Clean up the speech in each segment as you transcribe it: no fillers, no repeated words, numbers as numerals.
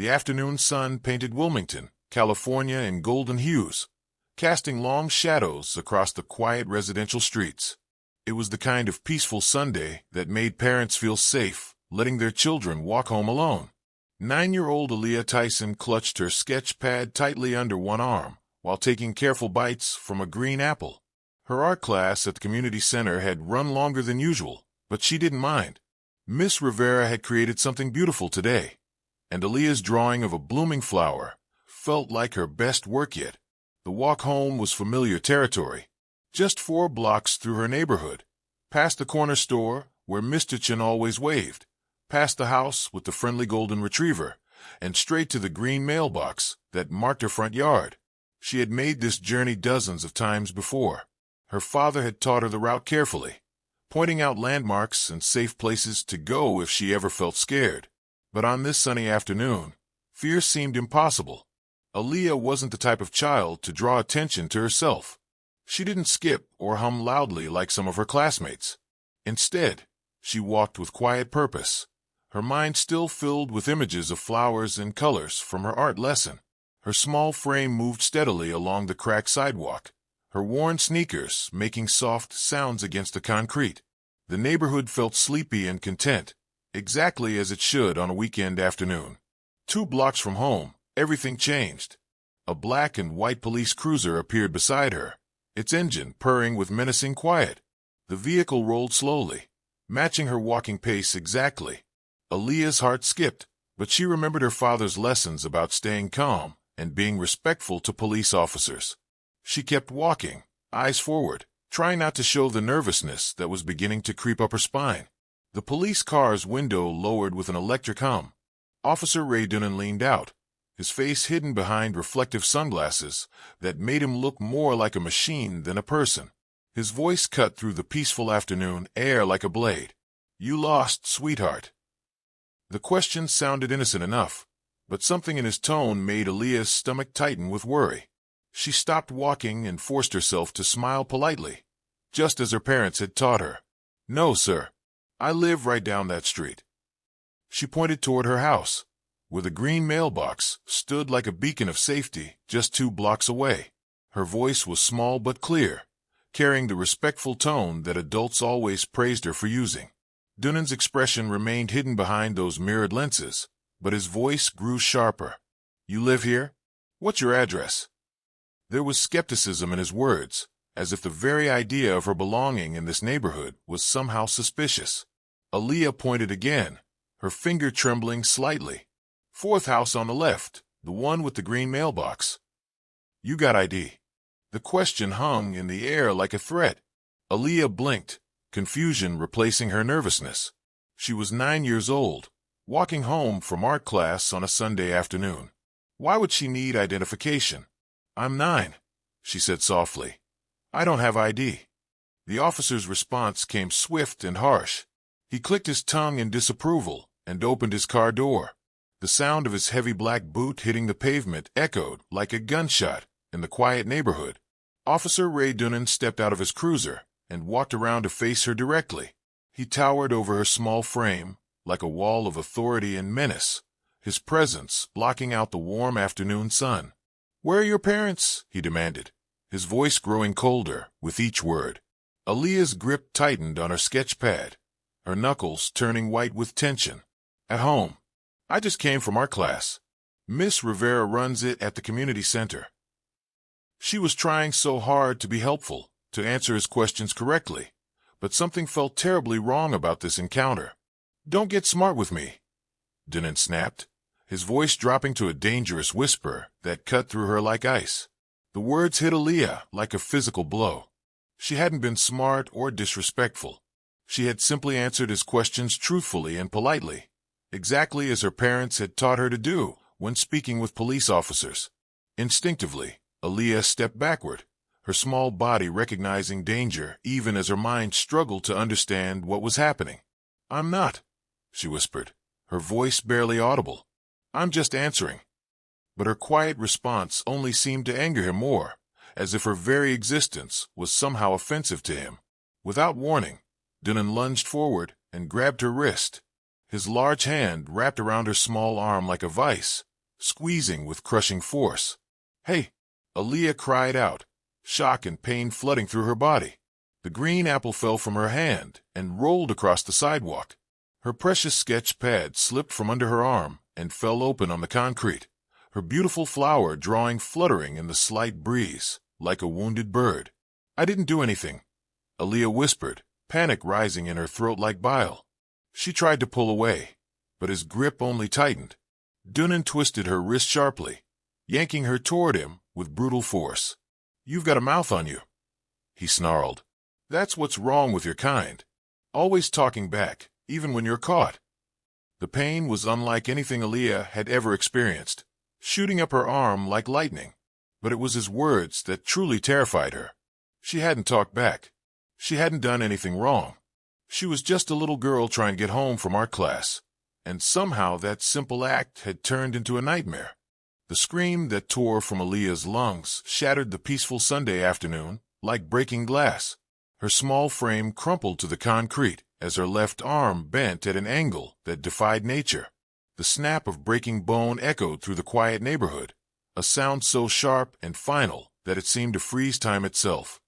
The afternoon sun painted Wilmington, California in golden hues, casting long shadows across the quiet residential streets. It was the kind of peaceful Sunday that made parents feel safe, letting their children walk home alone. 9-year-old Aaliyah Tyson clutched her sketch pad tightly under one arm while taking careful bites from a green apple. Her art class at the community center had run longer than usual, but she didn't mind. Miss Rivera had created something beautiful today, and Aaliyah's drawing of a blooming flower felt like her best work yet. The walk home was familiar territory, just 4 blocks through her neighborhood, past the corner store where Mr. Chin always waved, past the house with the friendly golden retriever, and straight to the green mailbox that marked her front yard. She had made this journey dozens of times before. Her father had taught her the route carefully, pointing out landmarks and safe places to go if she ever felt scared. But on this sunny afternoon, fear seemed impossible. Aaliyah wasn't the type of child to draw attention to herself. She didn't skip or hum loudly like some of her classmates. Instead, she walked with quiet purpose, her mind still filled with images of flowers and colors from her art lesson. Her small frame moved steadily along the cracked sidewalk, her worn sneakers making soft sounds against the concrete. The neighborhood felt sleepy and content, exactly as it should on a weekend afternoon. 2 blocks from home, everything changed. A black and white police cruiser appeared beside her, its engine purring with menacing quiet. The vehicle rolled slowly, matching her walking pace exactly. Aaliyah's heart skipped, but she remembered her father's lessons about staying calm and being respectful to police officers. She kept walking, eyes forward, trying not to show the nervousness that was beginning to creep up her spine. The police car's window lowered with an electric hum. Officer Ray Dunnan leaned out, his face hidden behind reflective sunglasses that made him look more like a machine than a person. His voice cut through the peaceful afternoon air like a blade. "You lost, sweetheart." The question sounded innocent enough, but something in his tone made Aaliyah's stomach tighten with worry. She stopped walking and forced herself to smile politely, just as her parents had taught her. "No, sir. I live right down that street." She pointed toward her house, where the green mailbox stood like a beacon of safety just 2 blocks away. Her voice was small but clear, carrying the respectful tone that adults always praised her for using. Dunnan's expression remained hidden behind those mirrored lenses, but his voice grew sharper. "You live here? What's your address?" There was skepticism in his words, as if the very idea of her belonging in this neighborhood was somehow suspicious. Aaliyah pointed again, her finger trembling slightly. "4th house on the left, the one with the green mailbox." "You got ID?" The question hung in the air like a threat. Aaliyah blinked, confusion replacing her nervousness. She was 9 years old, walking home from art class on a Sunday afternoon. Why would she need identification? "I'm 9, she said softly. "I don't have ID." The officer's response came swift and harsh. He clicked his tongue in disapproval and opened his car door. The sound of his heavy black boot hitting the pavement echoed like a gunshot in the quiet neighborhood. Officer Ray Dunnan stepped out of his cruiser and walked around to face her directly. He towered over her small frame like a wall of authority and menace, his presence blocking out the warm afternoon sun. "Where are your parents?" he demanded, his voice growing colder with each word. Aaliyah's grip tightened on her sketch pad, her knuckles turning white with tension. "At home. I just came from art class. Miss Rivera runs it at the community center." She was trying so hard to be helpful, to answer his questions correctly, but something felt terribly wrong about this encounter. "Don't get smart with me," Dunnan snapped, his voice dropping to a dangerous whisper that cut through her like ice. The words hit Aaliyah like a physical blow. She hadn't been smart or disrespectful. She had simply answered his questions truthfully and politely, exactly as her parents had taught her to do when speaking with police officers. Instinctively, Aaliyah stepped backward, her small body recognizing danger even as her mind struggled to understand what was happening. "I'm not," she whispered, her voice barely audible. "I'm just answering." But her quiet response only seemed to anger him more, as if her very existence was somehow offensive to him. Without warning, Dunnan lunged forward and grabbed her wrist. His large hand wrapped around her small arm like a vice, squeezing with crushing force. "Hey!" Aaliyah cried out, shock and pain flooding through her body. The green apple fell from her hand and rolled across the sidewalk. Her precious sketch pad slipped from under her arm and fell open on the concrete, her beautiful flower drawing fluttering in the slight breeze, like a wounded bird. "I didn't do anything," Aaliyah whispered, panic rising in her throat like bile. She tried to pull away, but his grip only tightened. Dunnan twisted her wrist sharply, yanking her toward him with brutal force. "You've got a mouth on you," he snarled. "That's what's wrong with your kind. Always talking back, even when you're caught." The pain was unlike anything Aaliyah had ever experienced, shooting up her arm like lightning. But it was his words that truly terrified her. She hadn't talked back. She hadn't done anything wrong. She was just a little girl trying to get home from art class, and somehow that simple act had turned into a nightmare. The scream that tore from Aaliyah's lungs shattered the peaceful Sunday afternoon like breaking glass. Her small frame crumpled to the concrete as her left arm bent at an angle that defied nature. The snap of breaking bone echoed through the quiet neighborhood, a sound so sharp and final that it seemed to freeze time itself.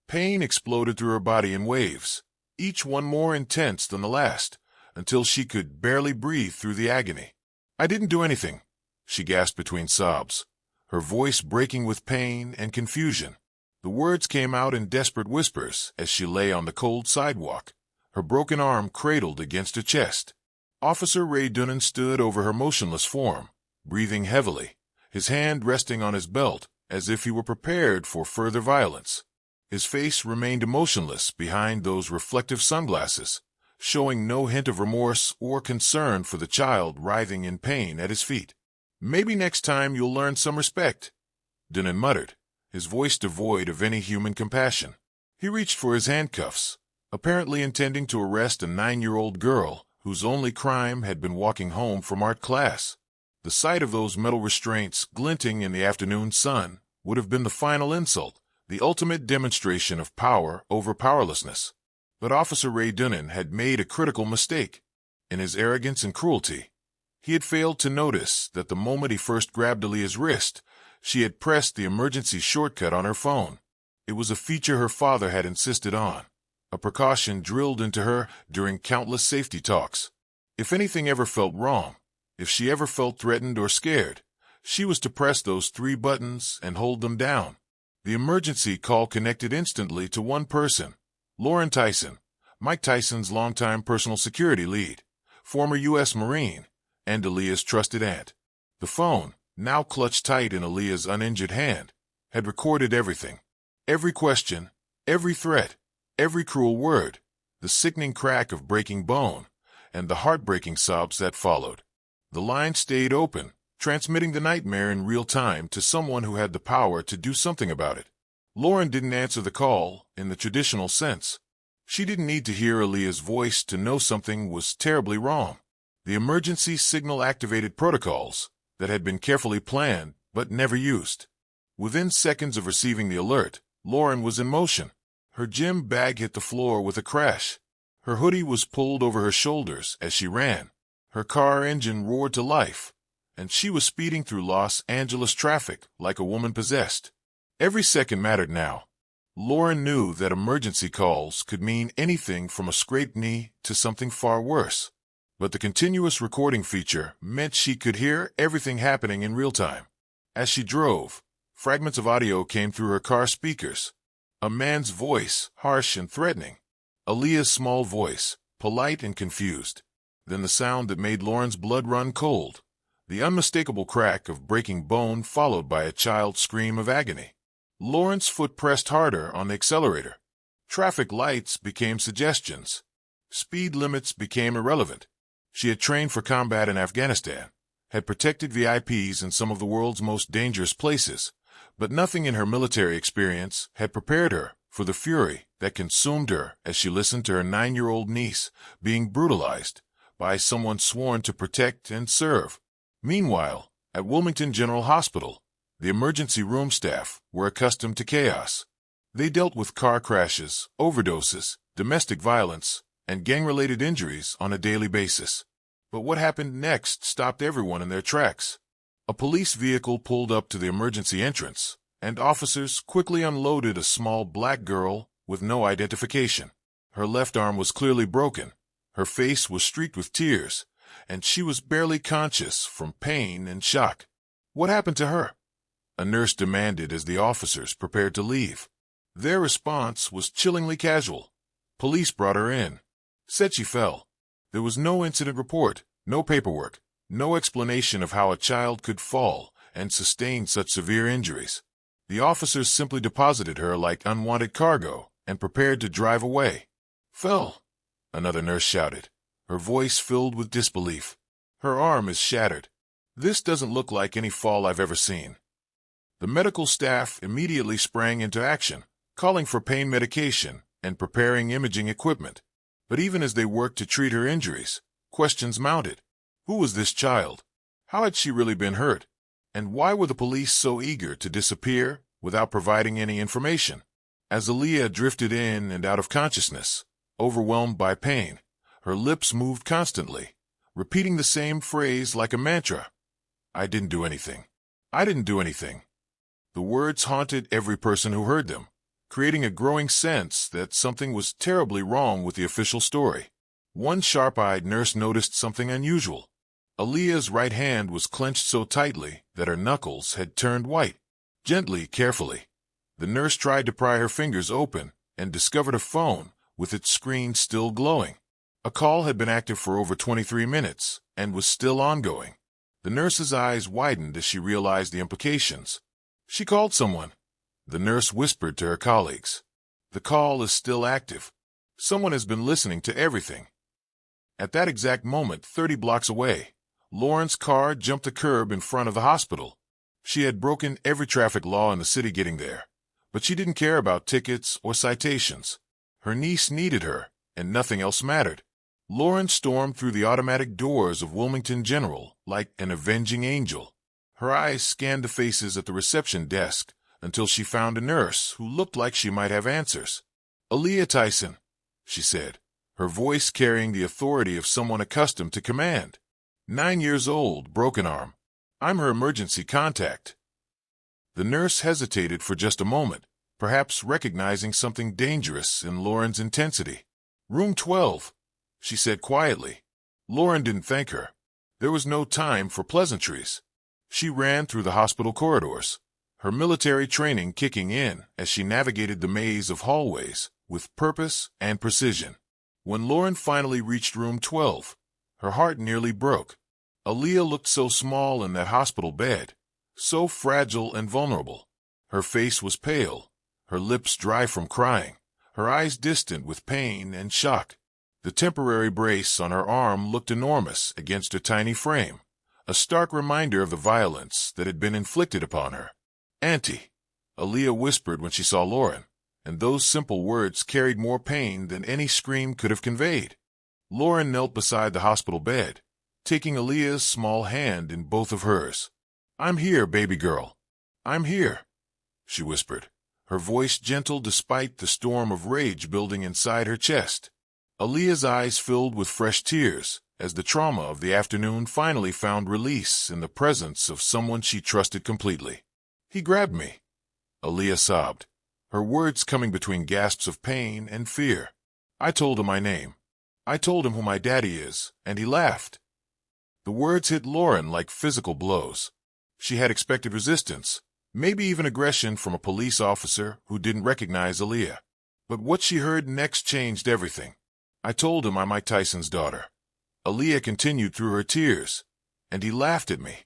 Pain exploded through her body in waves, each one more intense than the last, until she could barely breathe through the agony. "I didn't do anything," she gasped between sobs, her voice breaking with pain and confusion. The words came out in desperate whispers as she lay on the cold sidewalk, her broken arm cradled against her chest. Officer Ray Dunnan stood over her motionless form, breathing heavily, his hand resting on his belt as if he were prepared for further violence. His face remained emotionless behind those reflective sunglasses, showing no hint of remorse or concern for the child writhing in pain at his feet. "Maybe next time you'll learn some respect," Dunnan muttered, his voice devoid of any human compassion. He reached for his handcuffs, apparently intending to arrest a 9-year-old girl whose only crime had been walking home from art class. The sight of those metal restraints glinting in the afternoon sun would have been the final insult, the ultimate demonstration of power over powerlessness. But Officer Ray Dunnan had made a critical mistake. In his arrogance and cruelty, he had failed to notice that the moment he first grabbed Aaliyah's wrist, she had pressed the emergency shortcut on her phone. It was a feature her father had insisted on, a precaution drilled into her during countless safety talks. If anything ever felt wrong, if she ever felt threatened or scared, she was to press those 3 buttons and hold them down. The emergency call connected instantly to one person, Lauren Tyson, Mike Tyson's longtime personal security lead, former U.S. Marine, and Aaliyah's trusted aunt. The phone, now clutched tight in Aaliyah's uninjured hand, had recorded everything. Every question, every threat, every cruel word, the sickening crack of breaking bone, and the heartbreaking sobs that followed. The line stayed open, transmitting the nightmare in real time to someone who had the power to do something about it. Lauren didn't answer the call in the traditional sense. She didn't need to hear Aaliyah's voice to know something was terribly wrong. The emergency signal activated protocols that had been carefully planned but never used. Within seconds of receiving the alert, Lauren was in motion. Her gym bag hit the floor with a crash. Her hoodie was pulled over her shoulders as she ran. Her car engine roared to life, and she was speeding through Los Angeles traffic like a woman possessed. Every second mattered now. Lauren knew that emergency calls could mean anything from a scraped knee to something far worse. But the continuous recording feature meant she could hear everything happening in real time. As she drove, fragments of audio came through her car speakers. A man's voice, harsh and threatening. Aaliyah's small voice, polite and confused. Then the sound that made Lauren's blood run cold. The unmistakable crack of breaking bone followed by a child's scream of agony. Lauren's foot pressed harder on the accelerator. Traffic lights became suggestions. Speed limits became irrelevant. She had trained for combat in Afghanistan, had protected VIPs in some of the world's most dangerous places, but nothing in her military experience had prepared her for the fury that consumed her as she listened to her 9-year-old niece being brutalized by someone sworn to protect and serve. Meanwhile, at Wilmington General Hospital, the emergency room staff were accustomed to chaos. They dealt with car crashes, overdoses, domestic violence, and gang-related injuries on a daily basis. But what happened next stopped everyone in their tracks. A police vehicle pulled up to the emergency entrance, and officers quickly unloaded a small black girl with no identification. Her left arm was clearly broken, her face was streaked with tears, and she was barely conscious from pain and shock. "What happened to her?" a nurse demanded as the officers prepared to leave. Their response was chillingly casual. "Police brought her in. Said she fell." There was no incident report, no paperwork, no explanation of how a child could fall and sustain such severe injuries. The officers simply deposited her like unwanted cargo and prepared to drive away. "Fell," another nurse shouted, her voice filled with disbelief. "Her arm is shattered. This doesn't look like any fall I've ever seen." The medical staff immediately sprang into action, calling for pain medication and preparing imaging equipment. But even as they worked to treat her injuries, questions mounted. Who was this child? How had she really been hurt? And why were the police so eager to disappear without providing any information? As Aaliyah drifted in and out of consciousness, overwhelmed by pain, her lips moved constantly, repeating the same phrase like a mantra. "I didn't do anything. I didn't do anything." The words haunted every person who heard them, creating a growing sense that something was terribly wrong with the official story. One sharp-eyed nurse noticed something unusual. Aaliyah's right hand was clenched so tightly that her knuckles had turned white. Gently, carefully, the nurse tried to pry her fingers open and discovered a phone with its screen still glowing. A call had been active for over 23 minutes and was still ongoing. The nurse's eyes widened as she realized the implications. "She called someone," the nurse whispered to her colleagues. "The call is still active. Someone has been listening to everything." At that exact moment, 30 blocks away, Lauren's car jumped the curb in front of the hospital. She had broken every traffic law in the city getting there, but she didn't care about tickets or citations. Her niece needed her, and nothing else mattered. Lauren stormed through the automatic doors of Wilmington General like an avenging angel. Her eyes scanned the faces at the reception desk until she found a nurse who looked like she might have answers. "Aaliyah Tyson," she said, her voice carrying the authority of someone accustomed to command. 9 years old, broken arm. "I'm her emergency contact." The nurse hesitated for just a moment, perhaps recognizing something dangerous in Lauren's intensity. "Room 12, she said quietly. Lauren didn't thank her. There was no time for pleasantries. She ran through the hospital corridors, her military training kicking in as she navigated the maze of hallways with purpose and precision. When Lauren finally reached room 12, her heart nearly broke. Aaliyah looked so small in that hospital bed, so fragile and vulnerable. Her face was pale, her lips dry from crying, her eyes distant with pain and shock. The temporary brace on her arm looked enormous against her tiny frame, a stark reminder of the violence that had been inflicted upon her. "Auntie," Aaliyah whispered when she saw Lauren, and those simple words carried more pain than any scream could have conveyed. Lauren knelt beside the hospital bed, taking Aaliyah's small hand in both of hers. "I'm here, baby girl. I'm here," she whispered, her voice gentle despite the storm of rage building inside her chest. Aaliyah's eyes filled with fresh tears as the trauma of the afternoon finally found release in the presence of someone she trusted completely. "He grabbed me," Aaliyah sobbed, her words coming between gasps of pain and fear. "I told him my name. I told him who my daddy is, and he laughed." The words hit Lauren like physical blows. She had expected resistance, maybe even aggression from a police officer who didn't recognize Aaliyah. But what she heard next changed everything. "I told him I'm Mike Tyson's daughter," Aaliyah continued through her tears, "and he laughed at me."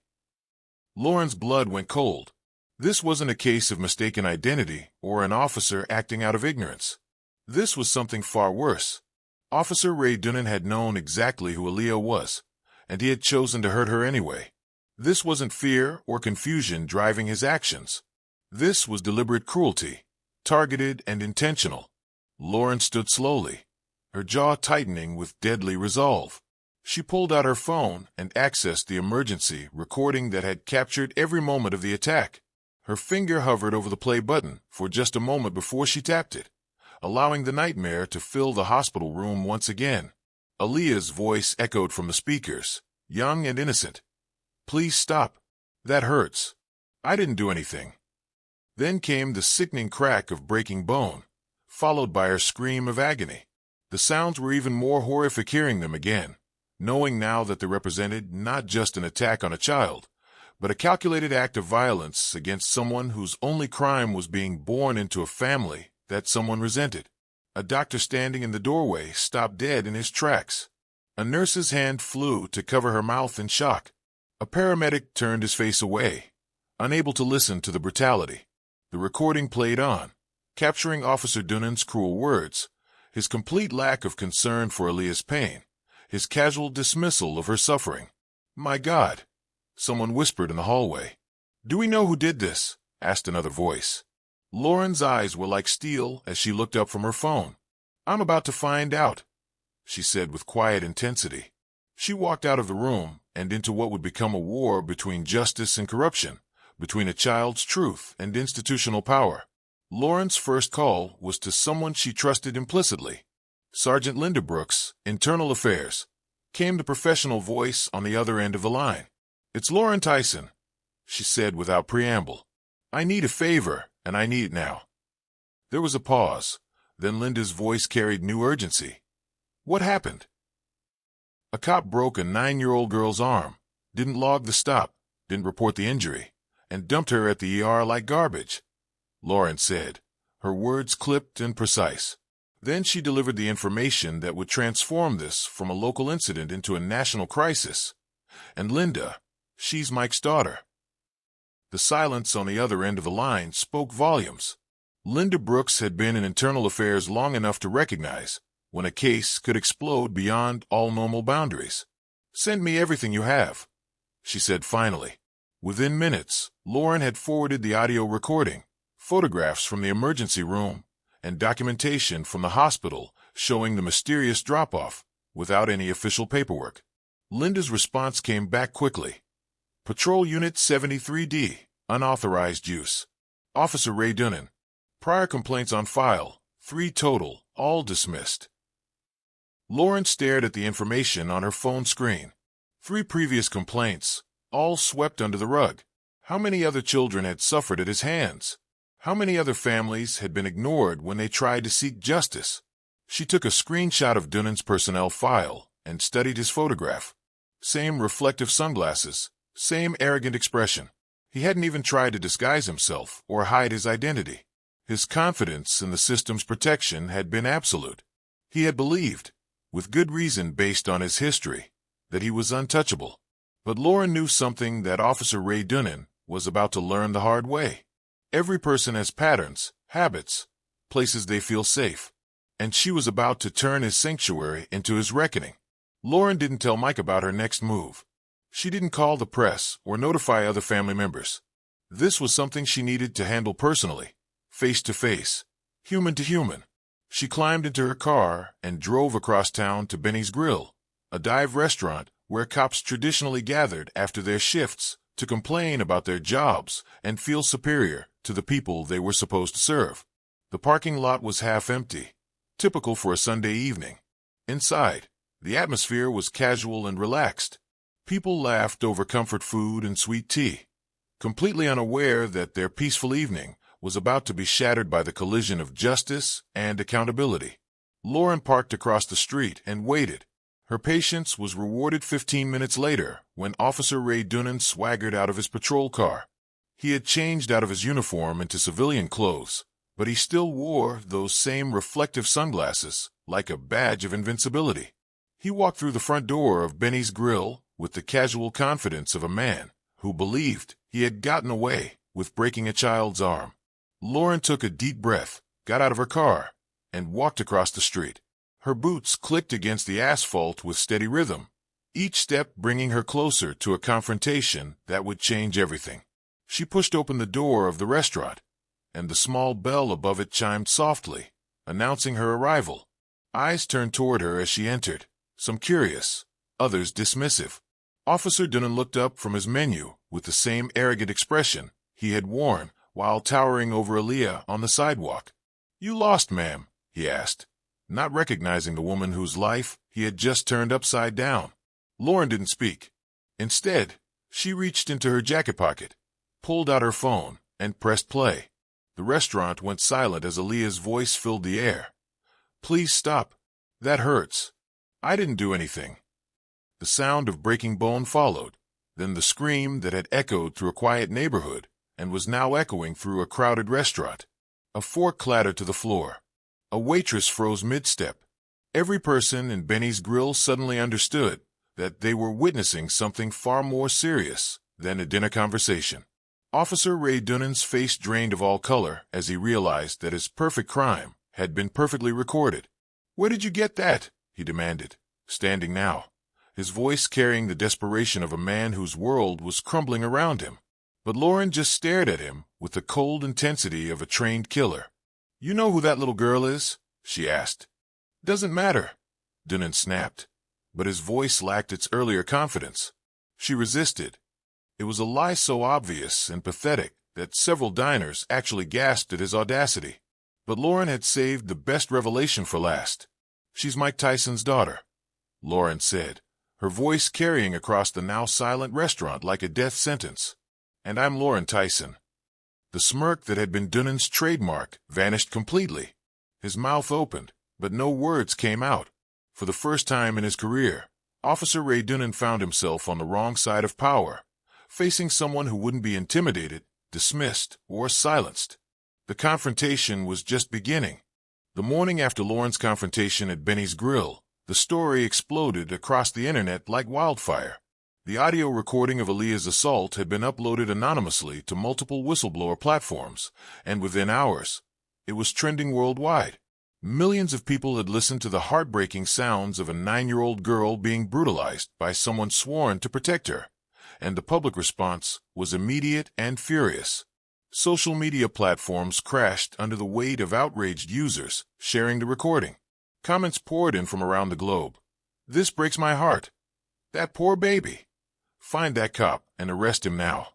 Lauren's blood went cold. This wasn't a case of mistaken identity or an officer acting out of ignorance. This was something far worse. Officer Ray Dunnan had known exactly who Aaliyah was, and he had chosen to hurt her anyway. This wasn't fear or confusion driving his actions. This was deliberate cruelty, targeted and intentional. Lauren stood slowly, her jaw tightening with deadly resolve. She pulled out her phone and accessed the emergency recording that had captured every moment of the attack. Her finger hovered over the play button for just a moment before she tapped it, allowing the nightmare to fill the hospital room once again. Aaliyah's voice echoed from the speakers, young and innocent. "Please stop. That hurts. I didn't do anything. Then came the sickening crack of breaking bone, followed by her scream of agony. The sounds were even more horrific hearing them again, knowing now that they represented not just an attack on a child, but a calculated act of violence against someone whose only crime was being born into a family that someone resented. A doctor standing in the doorway stopped dead in his tracks. A nurse's hand flew to cover her mouth in shock. A paramedic turned his face away, unable to listen to the brutality. The recording played on, capturing Officer Dunnan's cruel words, his complete lack of concern for Aaliyah's pain, his casual dismissal of her suffering. "My God," someone whispered in the hallway. "Do we know who did this?" asked another voice. Lauren's eyes were like steel as she looked up from her phone. "I'm about to find out," she said with quiet intensity. She walked out of the room and into what would become a war between justice and corruption, between a child's truth and institutional power. Lauren's first call was to someone she trusted implicitly. Sergeant Linda Brooks, Internal Affairs, came the professional voice on the other end of the line. "It's Lauren Tyson," she said without preamble. "I need a favor, and I need it now." There was a pause. Then Linda's voice carried new urgency. "What happened?" "A cop broke a 9-year-old girl's arm, didn't log the stop, didn't report the injury, and dumped her at the ER like garbage," Lauren said, her words clipped and precise. Then she delivered the information that would transform this from a local incident into a national crisis. "And Linda, she's Mike's daughter." The silence on the other end of the line spoke volumes. Linda Brooks had been in Internal Affairs long enough to recognize when a case could explode beyond all normal boundaries. "Send me everything you have," she said finally. Within minutes, Lauren had forwarded the audio recording, photographs from the emergency room, and documentation from the hospital showing the mysterious drop-off without any official paperwork. Linda's response came back quickly. "Patrol Unit 73D, unauthorized use. Officer Ray Dunnan. Prior complaints on file, 3 total, all dismissed." Lauren stared at the information on her phone screen. 3 previous complaints, all swept under the rug. How many other children had suffered at his hands? How many other families had been ignored when they tried to seek justice? She took a screenshot of Dunnan's personnel file and studied his photograph. Same reflective sunglasses, same arrogant expression. He hadn't even tried to disguise himself or hide his identity. His confidence in the system's protection had been absolute. He had believed, with good reason based on his history, that he was untouchable. But Lauren knew something that Officer Ray Dunnan was about to learn the hard way. Every person has patterns, habits, places they feel safe, and she was about to turn his sanctuary into his reckoning. Lauren didn't tell Mike about her next move. She didn't call the press or notify other family members. This was something she needed to handle personally, face to face, human to human. She climbed into her car and drove across town to Benny's Grill, a dive restaurant where cops traditionally gathered after their shifts to complain about their jobs and feel superior to the people they were supposed to serve. The parking lot was half empty, typical for a Sunday evening. Inside, the atmosphere was casual and relaxed. People laughed over comfort food and sweet tea, completely unaware that their peaceful evening was about to be shattered by the collision of justice and accountability. Lauren parked across the street and waited. Her patience was rewarded 15 minutes later when Officer Ray Dunnan swaggered out of his patrol car. He had changed out of his uniform into civilian clothes, but he still wore those same reflective sunglasses like a badge of invincibility. He walked through the front door of Benny's Grill with the casual confidence of a man who believed he had gotten away with breaking a child's arm. Lauren took a deep breath, got out of her car, and walked across the street. Her boots clicked against the asphalt with steady rhythm, each step bringing her closer to a confrontation that would change everything. She pushed open the door of the restaurant, and the small bell above it chimed softly, announcing her arrival. Eyes turned toward her as she entered, some curious, others dismissive. Officer Dunnan looked up from his menu with the same arrogant expression he had worn while towering over Aaliyah on the sidewalk. "You lost, ma'am?" he asked, not recognizing the woman whose life he had just turned upside down. Lauren didn't speak. Instead, She reached into her jacket pocket, pulled out her phone, and pressed play. The restaurant went silent as Aaliyah's voice filled the air. "Please stop. That hurts. I didn't do anything." The sound of breaking bone followed, then the scream that had echoed through a quiet neighborhood and was now echoing through a crowded restaurant. A fork clattered to the floor. A waitress froze mid-step. Every person in Benny's Grill suddenly understood that they were witnessing something far more serious than a dinner conversation. Officer Ray Dunnan's face drained of all color as he realized that his perfect crime had been perfectly recorded. "Where did you get that?" he demanded, standing now, his voice carrying the desperation of a man whose world was crumbling around him. But Lauren just stared at him with the cold intensity of a trained killer. "You know who that little girl is?" she asked. "Doesn't matter," Dunnan snapped, but his voice lacked its earlier confidence. She resisted. It was a lie so obvious and pathetic that several diners actually gasped at his audacity. But Lauren had saved the best revelation for last. "She's Mike Tyson's daughter," Lauren said, her voice carrying across the now silent restaurant like a death sentence. "And I'm Lauren Tyson." The smirk that had been Dunnan's trademark vanished completely. His mouth opened, but no words came out. For the first time in his career, Officer Ray Dunnan found himself on the wrong side of power, facing someone who wouldn't be intimidated, dismissed, or silenced. The confrontation was just beginning. The morning after Lauren's confrontation at Benny's Grill, the story exploded across the internet like wildfire. The audio recording of Aaliyah's assault had been uploaded anonymously to multiple whistleblower platforms, and within hours, it was trending worldwide. Millions of people had listened to the heartbreaking sounds of a 9-year-old girl being brutalized by someone sworn to protect her, and the public response was immediate and furious. Social media platforms crashed under the weight of outraged users sharing the recording. Comments poured in from around the globe. "This breaks my heart. That poor baby. Find that cop and arrest him now."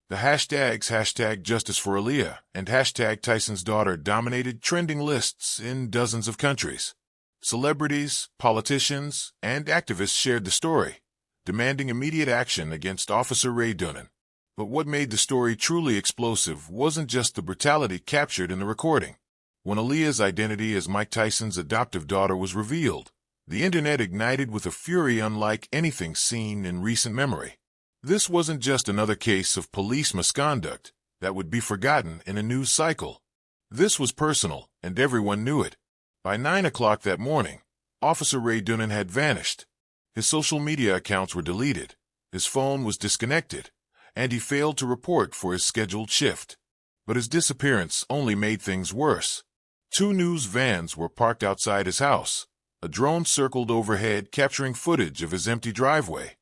The hashtags #JusticeForAleah and #Tyson'sDaughter dominated trending lists in dozens of countries. Celebrities, politicians, and activists shared the story, demanding immediate action against Officer Ray Dunnan. But what made the story truly explosive wasn't just the brutality captured in the recording. When Aaliyah's identity as Mike Tyson's adoptive daughter was revealed, the internet ignited with a fury unlike anything seen in recent memory. This wasn't just another case of police misconduct that would be forgotten in a news cycle. This was personal, and everyone knew it. By 9 o'clock that morning, Officer Ray Dunnan had vanished. His social media accounts were deleted, his phone was disconnected, and he failed to report for his scheduled shift. But his disappearance only made things worse. 2 news vans were parked outside his house. A drone circled overhead capturing footage of his empty driveway,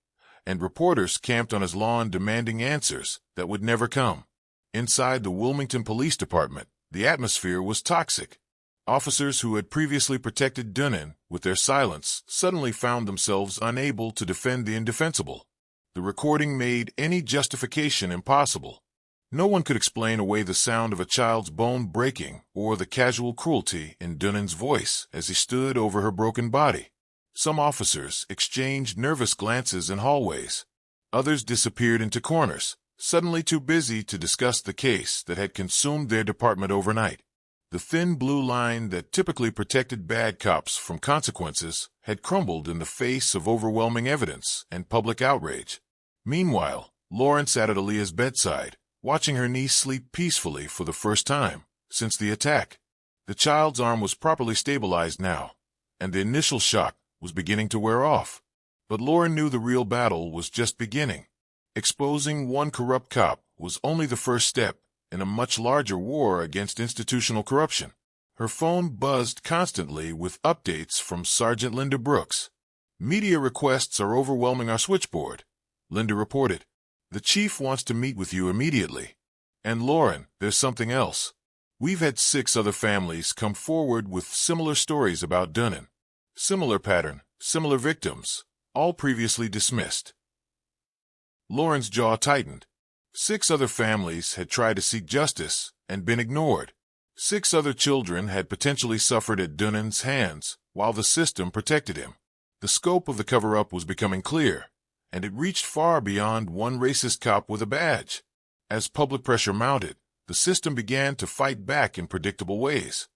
and reporters camped on his lawn demanding answers that would never come. Inside the Wilmington Police Department, the atmosphere was toxic. Officers who had previously protected Dunnan with their silence suddenly found themselves unable to defend the indefensible. The recording made any justification impossible. No one could explain away the sound of a child's bone breaking or the casual cruelty in Dunnan's voice as he stood over her broken body. Some officers exchanged nervous glances in hallways. Others disappeared into corners, suddenly too busy to discuss the case that had consumed their department overnight. The thin blue line that typically protected bad cops from consequences had crumbled in the face of overwhelming evidence and public outrage. Meanwhile, Lauren sat at Aaliyah's bedside, watching her niece sleep peacefully for the first time since the attack. The child's arm was properly stabilized now, and the initial shock was beginning to wear off. But Lauren knew the real battle was just beginning. Exposing one corrupt cop was only the first step in a much larger war against institutional corruption. Her phone buzzed constantly with updates from Sergeant Linda Brooks. "Media requests are overwhelming our switchboard," Linda reported. "The chief wants to meet with you immediately. And Lauren, there's something else. We've had 6 other families come forward with similar stories about Dunnan. Similar pattern, similar victims, all previously dismissed." Lauren's jaw tightened. 6 other families had tried to seek justice and been ignored. 6 other children had potentially suffered at Dunnan's hands while the system protected him. The scope of the cover-up was becoming clear, and it reached far beyond one racist cop with a badge. As public pressure mounted, the system began to fight back in predictable ways.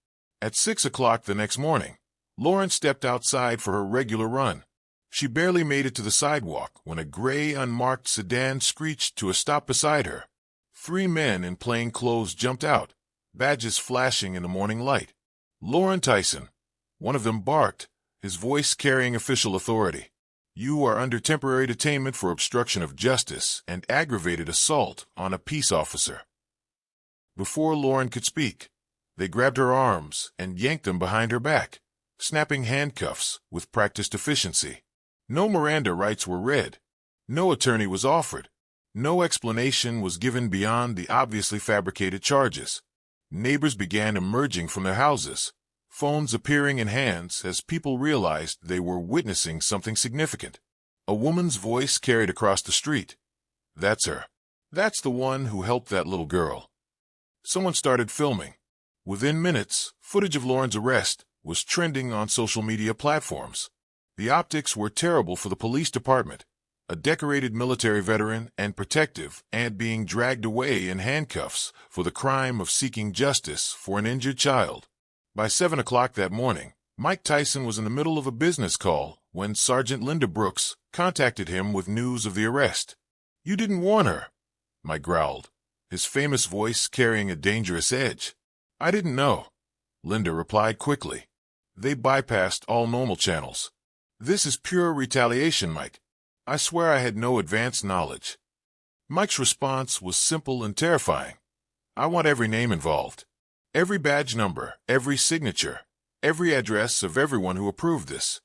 At 6 o'clock the next morning, Lauren stepped outside for her regular run. She barely made it to the sidewalk when a gray, unmarked sedan screeched to a stop beside her. 3 men in plain clothes jumped out, badges flashing in the morning light. Lauren Tyson. One of them barked, his voice carrying official authority. You are under temporary detainment for obstruction of justice and aggravated assault on a peace officer. Before Lauren could speak, they grabbed her arms and yanked them behind her back, snapping handcuffs with practiced efficiency. No Miranda rights were read. No attorney was offered. No explanation was given beyond the obviously fabricated charges. Neighbors began emerging from their houses, phones appearing in hands as people realized they were witnessing something significant. A woman's voice carried across the street. That's her. That's the one who helped that little girl. Someone started filming. Within minutes, footage of Lauren's arrest was trending on social media platforms. The optics were terrible for the police department. A decorated military veteran and protective aunt being dragged away in handcuffs for the crime of seeking justice for an injured child. By 7 o'clock that morning, Mike Tyson was in the middle of a business call when Sergeant Linda Brooks contacted him with news of the arrest. You didn't warn her, Mike growled, his famous voice carrying a dangerous edge. I didn't know, Linda replied quickly. They bypassed all normal channels. This is pure retaliation, Mike. I swear I had no advance knowledge. Mike's response was simple and terrifying. I want every name involved. Every badge number, every signature, every address of everyone who approved this.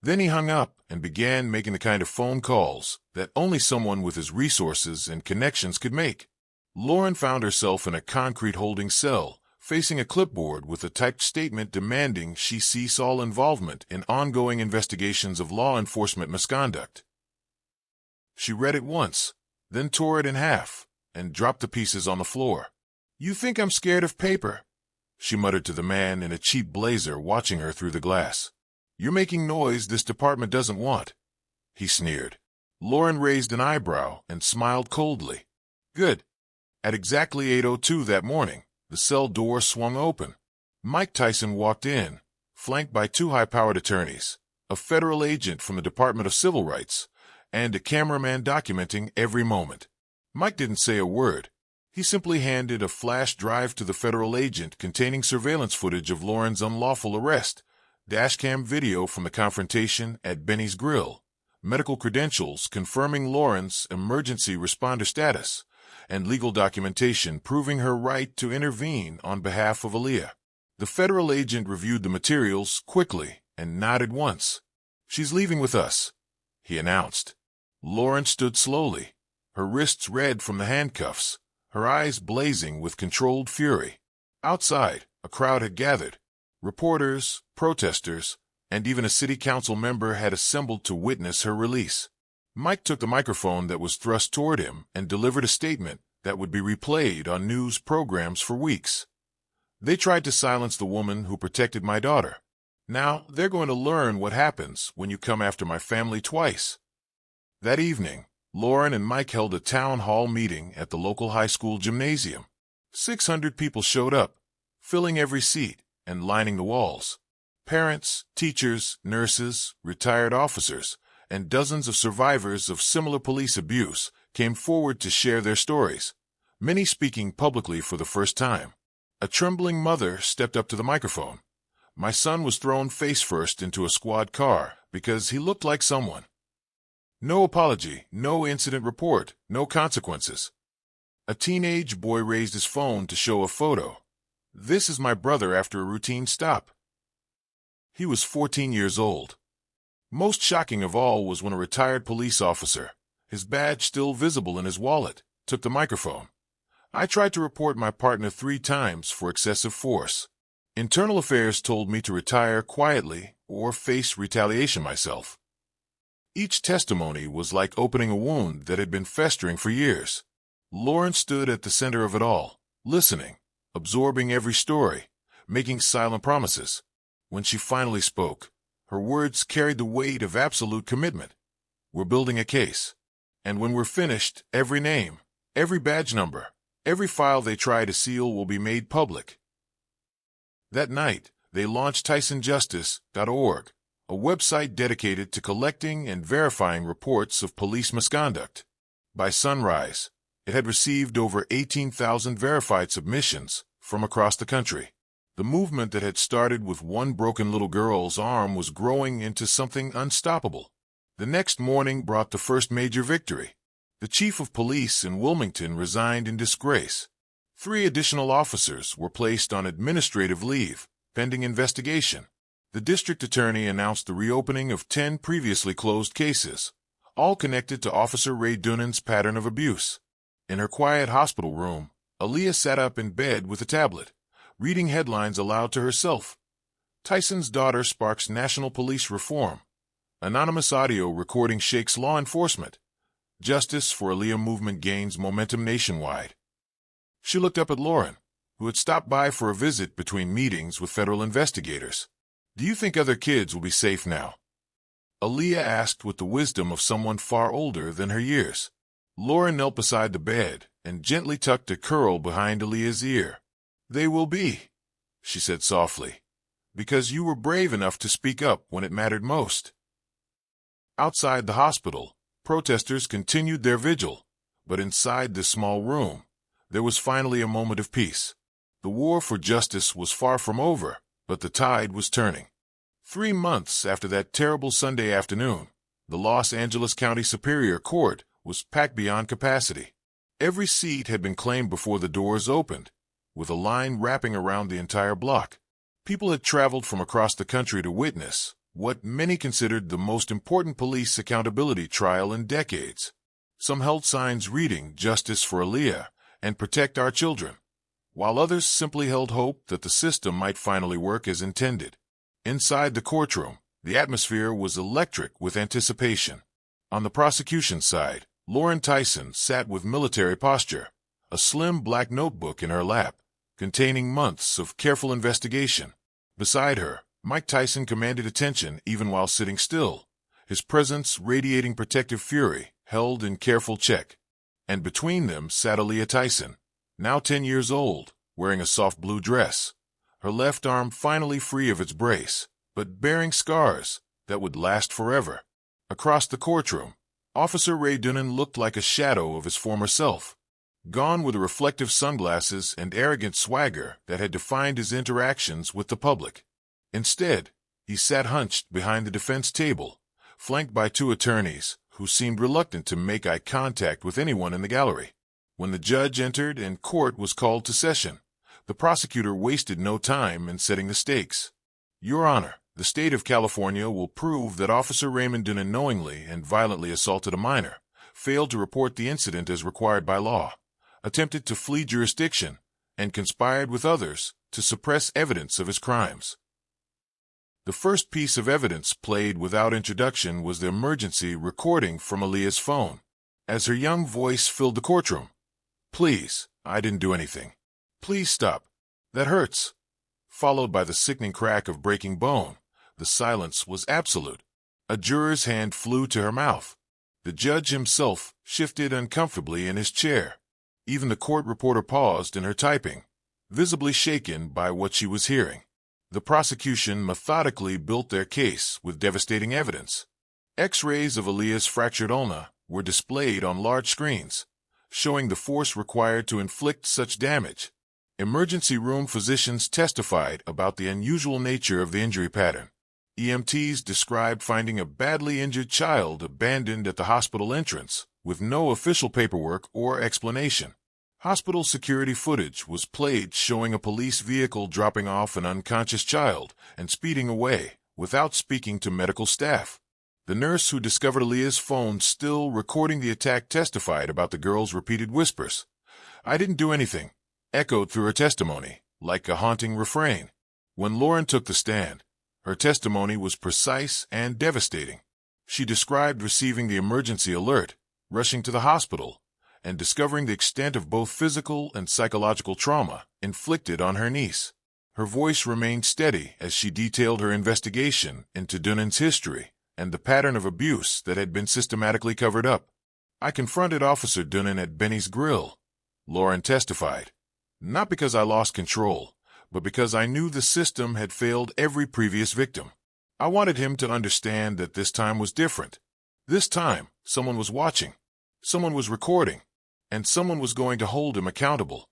Then he hung up and began making the kind of phone calls that only someone with his resources and connections could make. Lauren found herself in a concrete holding cell, facing a clipboard with a typed statement demanding she cease all involvement in ongoing investigations of law enforcement misconduct. She read it once, then tore it in half, and dropped the pieces on the floor. You think I'm scared of paper? She muttered to the man in a cheap blazer watching her through the glass. You're making noise this department doesn't want, he sneered. Lauren raised an eyebrow and smiled coldly. Good. At exactly 8:02 that morning, the cell door swung open. Mike Tyson walked in, flanked by 2 high-powered attorneys, a federal agent from the Department of Civil Rights, and a cameraman documenting every moment. Mike didn't say a word. He simply handed a flash drive to the federal agent containing surveillance footage of Lauren's unlawful arrest, dashcam video from the confrontation at Benny's Grill, medical credentials confirming Lauren's emergency responder status, and legal documentation proving her right to intervene on behalf of Aaliyah. The federal agent reviewed the materials quickly and nodded once. She's leaving with us, he announced. Lauren stood slowly, her wrists red from the handcuffs, her eyes blazing with controlled fury. Outside, a crowd had gathered. Reporters, protesters, and even a city council member had assembled to witness her release. Mike took the microphone that was thrust toward him and delivered a statement that would be replayed on news programs for weeks. They tried to silence the woman who protected my daughter. Now they're going to learn what happens when you come after my family twice. That evening, Lauren and Mike held a town hall meeting at the local high school gymnasium. 600 people showed up, filling every seat and lining the walls. Parents, teachers, nurses, retired officers, and dozens of survivors of similar police abuse came forward to share their stories, many speaking publicly for the first time. A trembling mother stepped up to the microphone. My son was thrown face first into a squad car because he looked like someone. No apology, no incident report, no consequences. A teenage boy raised his phone to show a photo. This is my brother after a routine stop. He was 14 years old. Most shocking of all was when a retired police officer, his badge still visible in his wallet, took the microphone. I tried to report my partner 3 times for excessive force. Internal Affairs told me to retire quietly or face retaliation myself. Each testimony was like opening a wound that had been festering for years. Lauren stood at the center of it all, listening, absorbing every story, making silent promises. When she finally spoke, her words carried the weight of absolute commitment. We're building a case. And when we're finished, every name, every badge number, every file they try to seal will be made public." That night, they launched TysonJustice.org, a website dedicated to collecting and verifying reports of police misconduct. By sunrise, it had received over 18,000 verified submissions from across the country. The movement that had started with one broken little girl's arm was growing into something unstoppable. The next morning brought the first major victory. The chief of police in Wilmington resigned in disgrace. 3 additional officers were placed on administrative leave, pending investigation. The district attorney announced the reopening of 10 previously closed cases, all connected to Officer Ray Dunan's pattern of abuse. In her quiet hospital room, Aaliyah sat up in bed with a tablet, reading headlines aloud to herself. Tyson's daughter sparks national police reform. Anonymous audio recording shakes law enforcement. Justice for Aaliyah movement gains momentum nationwide. She looked up at Lauren, who had stopped by for a visit between meetings with federal investigators. "Do you think other kids will be safe now?" Aaliyah asked with the wisdom of someone far older than her years. Lauren knelt beside the bed and gently tucked a curl behind Aaliyah's ear. "They will be," she said softly, "because you were brave enough to speak up when it mattered most." Outside the hospital, protesters continued their vigil, but inside this small room, there was finally a moment of peace. The war for justice was far from over, but the tide was turning. 3 months after that terrible Sunday afternoon, the Los Angeles County Superior Court was packed beyond capacity. Every seat had been claimed before the doors opened, with a line wrapping around the entire block. People had traveled from across the country to witness what many considered the most important police accountability trial in decades. Some held signs reading "Justice for Aaliyah" and "Protect Our Children," while others simply held hope that the system might finally work as intended. Inside the courtroom, the atmosphere was electric with anticipation. On the prosecution side, Lauren Tyson sat with military posture, a slim black notebook in her lap, containing months of careful investigation. Beside her, Mike Tyson commanded attention even while sitting still, his presence radiating protective fury, held in careful check. And between them sat Aaliyah Tyson, now 10 years old, wearing a soft blue dress, her left arm finally free of its brace, but bearing scars that would last forever. Across the courtroom, Officer Ray Dunan looked like a shadow of his former self, gone were the reflective sunglasses and arrogant swagger that had defined his interactions with the public. Instead, he sat hunched behind the defense table, flanked by 2 attorneys who seemed reluctant to make eye contact with anyone in the gallery. When the judge entered and court was called to session, the prosecutor wasted no time in setting the stakes. "Your Honor, the state of California will prove that Officer Raymond Dunan knowingly and violently assaulted a minor, failed to report the incident as required by law, attempted to flee jurisdiction, and conspired with others to suppress evidence of his crimes." The first piece of evidence played without introduction was the emergency recording from Aaliyah's phone. As her young voice filled the courtroom, "Please, I didn't do anything. Please stop. That hurts." Followed by the sickening crack of breaking bone, the silence was absolute. A juror's hand flew to her mouth. The judge himself shifted uncomfortably in his chair. Even the court reporter paused in her typing, visibly shaken by what she was hearing. The prosecution methodically built their case with devastating evidence. X-rays of Aaliyah's fractured ulna were displayed on large screens, showing the force required to inflict such damage. Emergency room physicians testified about the unusual nature of the injury pattern. EMTs described finding a badly injured child abandoned at the hospital entrance, with no official paperwork or explanation. Hospital security footage was played showing a police vehicle dropping off an unconscious child and speeding away without speaking to medical staff. The nurse who discovered Aaliyah's phone still recording the attack testified about the girl's repeated whispers. "I didn't do anything," echoed through her testimony, like a haunting refrain. When Lauren took the stand, her testimony was precise and devastating. She described receiving the emergency alert, rushing to the hospital, and discovering the extent of both physical and psychological trauma inflicted on her niece. Her voice remained steady as she detailed her investigation into Dunan's history and the pattern of abuse that had been systematically covered up. I confronted Officer Dunnan at Benny's Grill, Lauren testified, not because I lost control, but because I knew the system had failed every previous victim. I wanted him to understand that this time was different. This time, someone was watching, someone was recording, and someone was going to hold him accountable.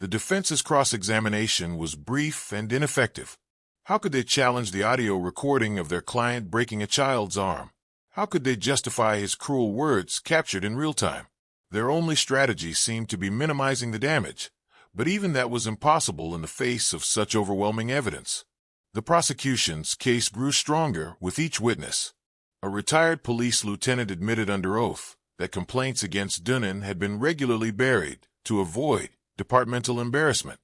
The defense's cross-examination was brief and ineffective. How could they challenge the audio recording of their client breaking a child's arm? How could they justify his cruel words captured in real time? Their only strategy seemed to be minimizing the damage, but even that was impossible in the face of such overwhelming evidence. The prosecution's case grew stronger with each witness. A retired police lieutenant admitted under oath that complaints against Dunnan had been regularly buried to avoid departmental embarrassment.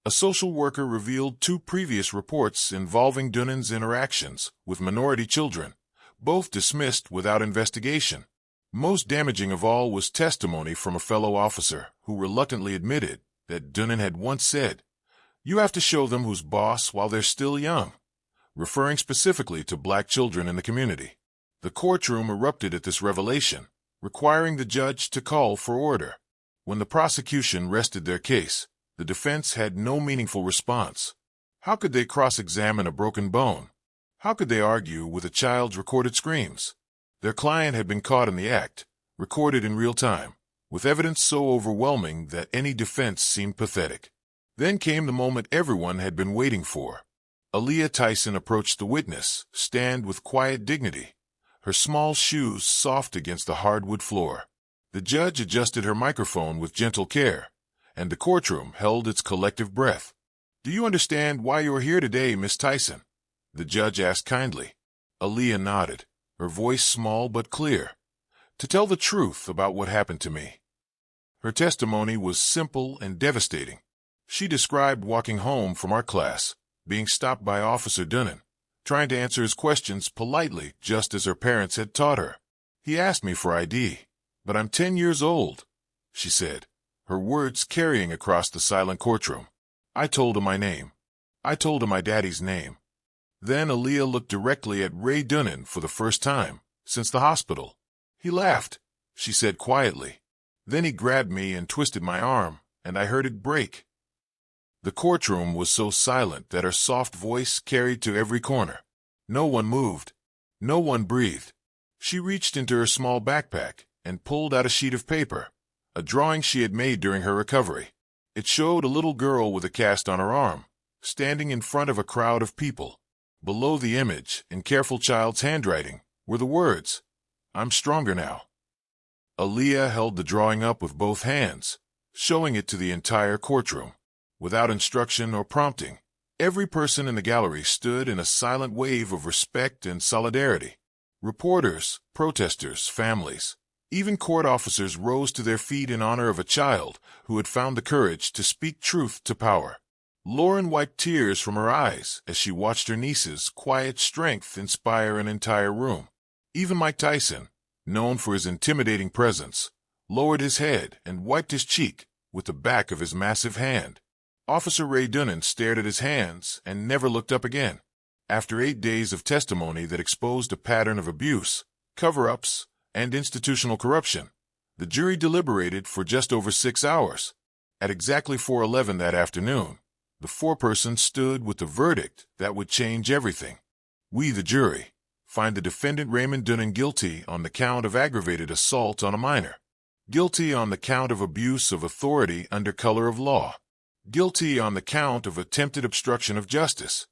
A social worker revealed 2 previous reports involving Dunnan's interactions with minority children, both dismissed without investigation. Most damaging of all was testimony from a fellow officer who reluctantly admitted that Dunnan had once said, "You have to show them who's boss while they're still young," referring specifically to black children in the community. The courtroom erupted at this revelation, requiring the judge to call for order. When the prosecution rested their case, the defense had no meaningful response. How could they cross-examine a broken bone? How could they argue with a child's recorded screams? Their client had been caught in the act, recorded in real time, with evidence so overwhelming that any defense seemed pathetic. Then came the moment everyone had been waiting for. Aaliyah Tyson approached the witness stand with quiet dignity, her small shoes soft against the hardwood floor. The judge adjusted her microphone with gentle care, and the courtroom held its collective breath. "Do you understand why you are here today, Miss Tyson?" the judge asked kindly. Aaliyah nodded, her voice small but clear. "To tell the truth about what happened to me." Her testimony was simple and devastating. She described walking home from art class, being stopped by Officer Dunnan, trying to answer his questions politely just as her parents had taught her. "He asked me for ID, but I'm 10 years old," she said, her words carrying across the silent courtroom. "I told him my name. I told him my daddy's name." Then Aaliyah looked directly at Ray Dunnan for the first time since the hospital. "He laughed," she said quietly. "Then he grabbed me and twisted my arm, and I heard it break." The courtroom was so silent that her soft voice carried to every corner. No one moved. No one breathed. She reached into her small backpack and pulled out a sheet of paper, a drawing she had made during her recovery. It showed a little girl with a cast on her arm, standing in front of a crowd of people. Below the image, in careful child's handwriting, were the words, "I'm stronger now." Aaliyah held the drawing up with both hands, showing it to the entire courtroom. Without instruction or prompting, every person in the gallery stood in a silent wave of respect and solidarity. Reporters, protesters, families, even court officers rose to their feet in honor of a child who had found the courage to speak truth to power. Lauren wiped tears from her eyes as she watched her niece's quiet strength inspire an entire room. Even Mike Tyson, known for his intimidating presence, lowered his head and wiped his cheek with the back of his massive hand. Officer Ray Dunnan stared at his hands and never looked up again. After 8 days of testimony that exposed a pattern of abuse, cover-ups, and institutional corruption, the jury deliberated for just over 6 hours. At exactly 4:11 that afternoon, the foreperson stood with the verdict that would change everything. We, the jury, find the defendant Raymond Dunnan guilty on the count of aggravated assault on a minor, guilty on the count of abuse of authority under color of law, guilty on the count of attempted obstruction of justice,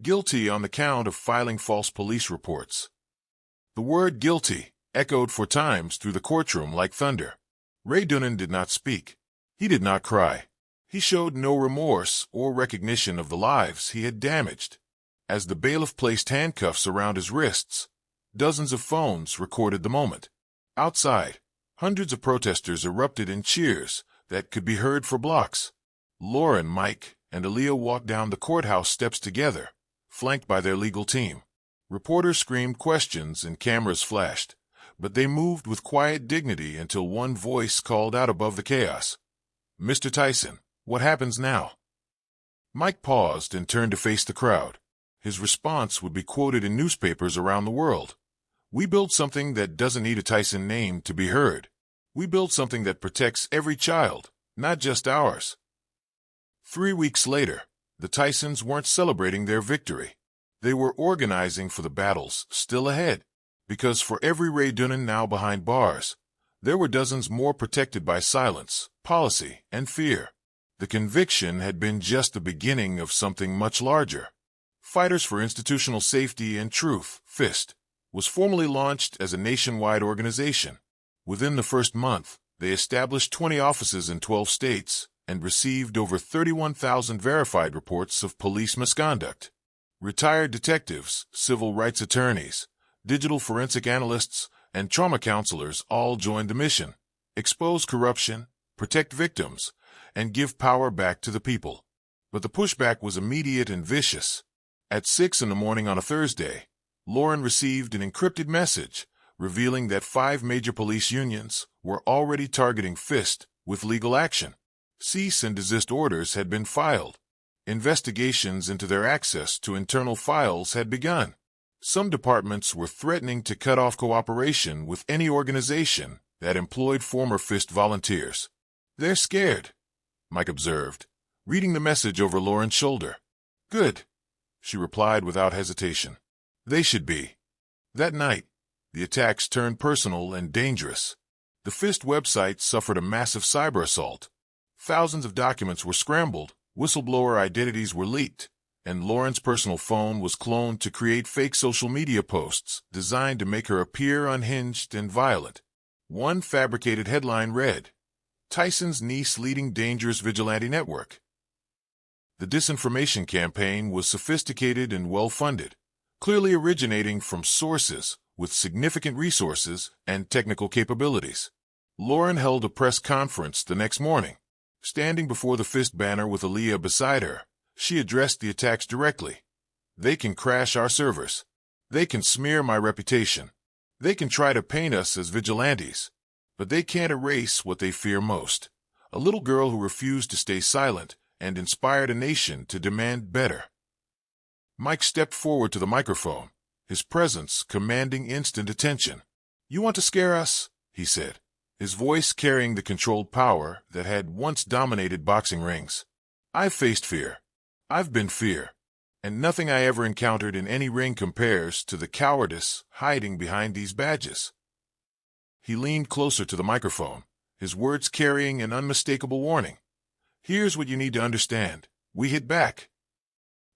guilty on the count of filing false police reports. The word guilty echoed for times through the courtroom like thunder. Ray Dunnan did not speak. He did not cry. He showed no remorse or recognition of the lives he had damaged. As the bailiff placed handcuffs around his wrists, dozens of phones recorded the moment. Outside, hundreds of protesters erupted in cheers that could be heard for blocks. Lauren, Mike, and Aaliyah walked down the courthouse steps together, flanked by their legal team. Reporters screamed questions and cameras flashed, but they moved with quiet dignity until one voice called out above the chaos. "Mr. Tyson, what happens now?" Mike paused and turned to face the crowd. His response would be quoted in newspapers around the world. "We build something that doesn't need a Tyson name to be heard. We build something that protects every child, not just ours." 3 weeks later, the Tysons weren't celebrating their victory. They were organizing for the battles still ahead, because for every Ray Dunnan now behind bars, there were dozens more protected by silence, policy, and fear. The conviction had been just the beginning of something much larger. Fighters for Institutional Safety and Truth, FIST, was formally launched as a nationwide organization. Within the first month, they established 20 offices in 12 states and received over 31,000 verified reports of police misconduct. Retired detectives, civil rights attorneys, digital forensic analysts, and trauma counselors all joined the mission: expose corruption, protect victims, and give power back to the people. But the pushback was immediate and vicious. At 6 in the morning on a Thursday, Lauren received an encrypted message revealing that 5 major police unions were already targeting FIST with legal action. Cease and desist orders had been filed. Investigations into their access to internal files had begun. Some departments were threatening to cut off cooperation with any organization that employed former FIST volunteers. "They're scared," Mike observed, reading the message over Lauren's shoulder. "Good," she replied without hesitation. "They should be." That night, the attacks turned personal and dangerous. The FIST website suffered a massive cyber assault. Thousands of documents were scrambled, whistleblower identities were leaked, and Lauren's personal phone was cloned to create fake social media posts designed to make her appear unhinged and violent. One fabricated headline read, "Tyson's niece leading dangerous vigilante network." The disinformation campaign was sophisticated and well-funded, clearly originating from sources with significant resources and technical capabilities. Lauren held a press conference the next morning. Standing before the FIST banner with Aaliyah beside her, she addressed the attacks directly. "They can crash our servers. They can smear my reputation. They can try to paint us as vigilantes. But they can't erase what they fear most: a little girl who refused to stay silent and inspired a nation to demand better." Mike stepped forward to the microphone, his presence commanding instant attention. "You want to scare us?" he said, his voice carrying the controlled power that had once dominated boxing rings. "I've faced fear. I've been fear. And nothing I ever encountered in any ring compares to the cowardice hiding behind these badges." He leaned closer to the microphone, his words carrying an unmistakable warning. "Here's what you need to understand. We hit back."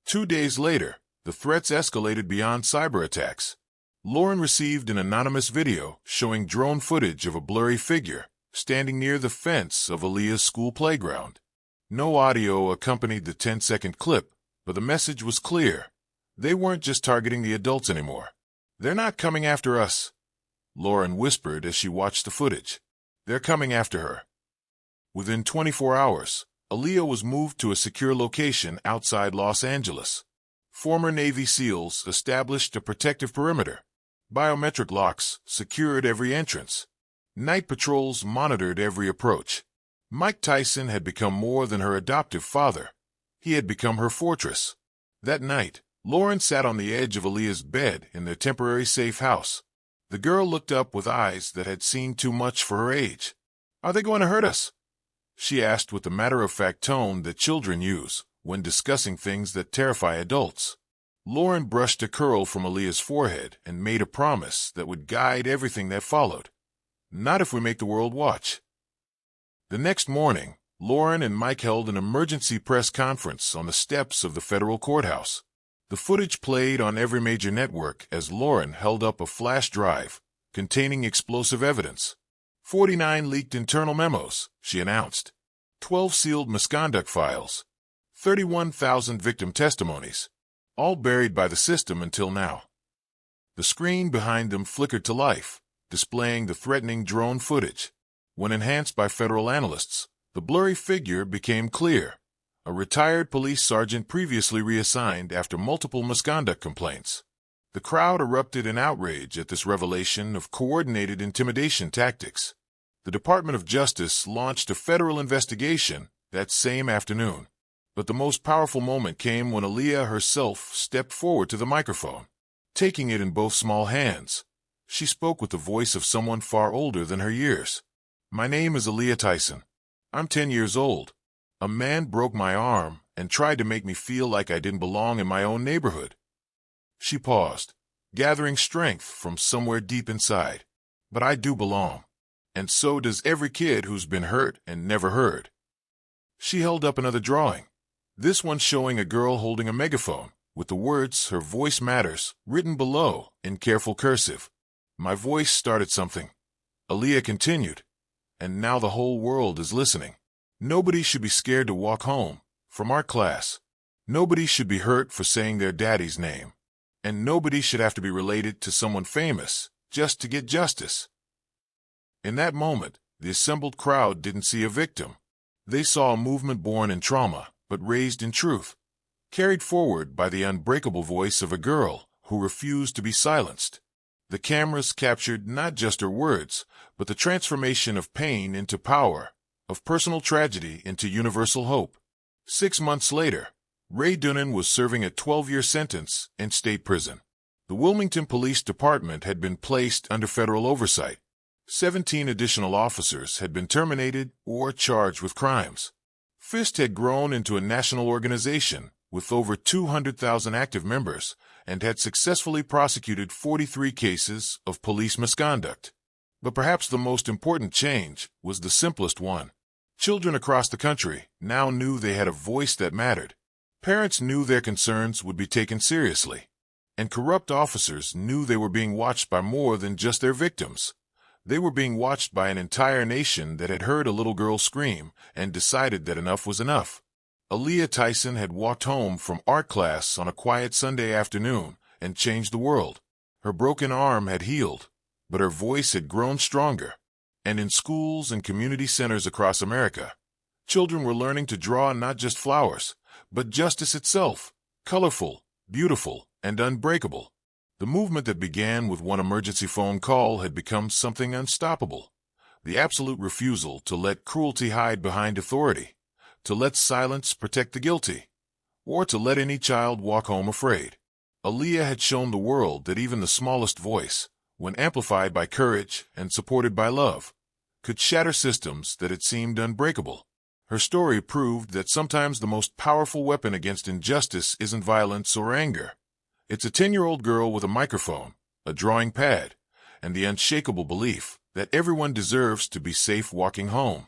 2 days later, the threats escalated beyond cyber attacks. Lauren received an anonymous video showing drone footage of a blurry figure standing near the fence of Aaliyah's school playground. No audio accompanied the 10-second clip, but the message was clear. They weren't just targeting the adults anymore. "They're not coming after us," Lauren whispered as she watched the footage. "They're coming after her." Within 24 hours, Aaliyah was moved to a secure location outside Los Angeles. Former Navy SEALs established a protective perimeter. Biometric locks secured every entrance. Night patrols monitored every approach. Mike Tyson had become more than her adoptive father. He had become her fortress. That night, Lauren sat on the edge of Aaliyah's bed in their temporary safe house. The girl looked up with eyes that had seen too much for her age. "Are they going to hurt us?" she asked with the matter-of-fact tone that children use when discussing things that terrify adults. Lauren brushed a curl from Aaliyah's forehead and made a promise that would guide everything that followed. "Not if we make the world watch." The next morning, Lauren and Mike held an emergency press conference on the steps of the federal courthouse. The footage played on every major network as Lauren held up a flash drive containing explosive evidence. 49 leaked internal memos, she announced. 12 sealed misconduct files. 31,000 victim testimonies, all buried by the system until now. The screen behind them flickered to life, displaying the threatening drone footage. When enhanced by federal analysts, the blurry figure became clear: a retired police sergeant previously reassigned after multiple misconduct complaints. The crowd erupted in outrage at this revelation of coordinated intimidation tactics. The Department of Justice launched a federal investigation that same afternoon. But the most powerful moment came when Aaliyah herself stepped forward to the microphone. Taking it in both small hands, she spoke with the voice of someone far older than her years. "My name is Aaliyah Tyson. I'm 10 years old. A man broke my arm and tried to make me feel like I didn't belong in my own neighborhood." She paused, gathering strength from somewhere deep inside. "But I do belong. And so does every kid who's been hurt and never heard." She held up another drawing, this one showing a girl holding a megaphone, with the words "Her voice matters" written below in careful cursive. "My voice started something," Aaliyah continued, "and now the whole world is listening. Nobody should be scared to walk home from art class. Nobody should be hurt for saying their daddy's name. And nobody should have to be related to someone famous just to get justice." In that moment, the assembled crowd didn't see a victim. They saw a movement born in trauma, but raised in truth, carried forward by the unbreakable voice of a girl who refused to be silenced. The cameras captured not just her words, but the transformation of pain into power, of personal tragedy into universal hope. 6 months later, Ray Dunnan was serving a 12-year sentence in state prison. The Wilmington Police Department had been placed under federal oversight. 17 additional officers had been terminated or charged with crimes. FIST had grown into a national organization with over 200,000 active members and had successfully prosecuted 43 cases of police misconduct. But perhaps the most important change was the simplest one. Children across the country now knew they had a voice that mattered. Parents knew their concerns would be taken seriously. And corrupt officers knew they were being watched by more than just their victims. They were being watched by an entire nation that had heard a little girl scream and decided that enough was enough. Aaliyah Tyson had walked home from art class on a quiet Sunday afternoon and changed the world. Her broken arm had healed, but her voice had grown stronger. And in schools and community centers across America, children were learning to draw not just flowers, but justice itself, colorful, beautiful, and unbreakable. The movement that began with one emergency phone call had become something unstoppable. The absolute refusal to let cruelty hide behind authority, to let silence protect the guilty, or to let any child walk home afraid. Aaliyah had shown the world that even the smallest voice, when amplified by courage and supported by love, could shatter systems that had seemed unbreakable. Her story proved that sometimes the most powerful weapon against injustice isn't violence or anger. It's a 10-year-old girl with a microphone, a drawing pad, and the unshakable belief that everyone deserves to be safe walking home.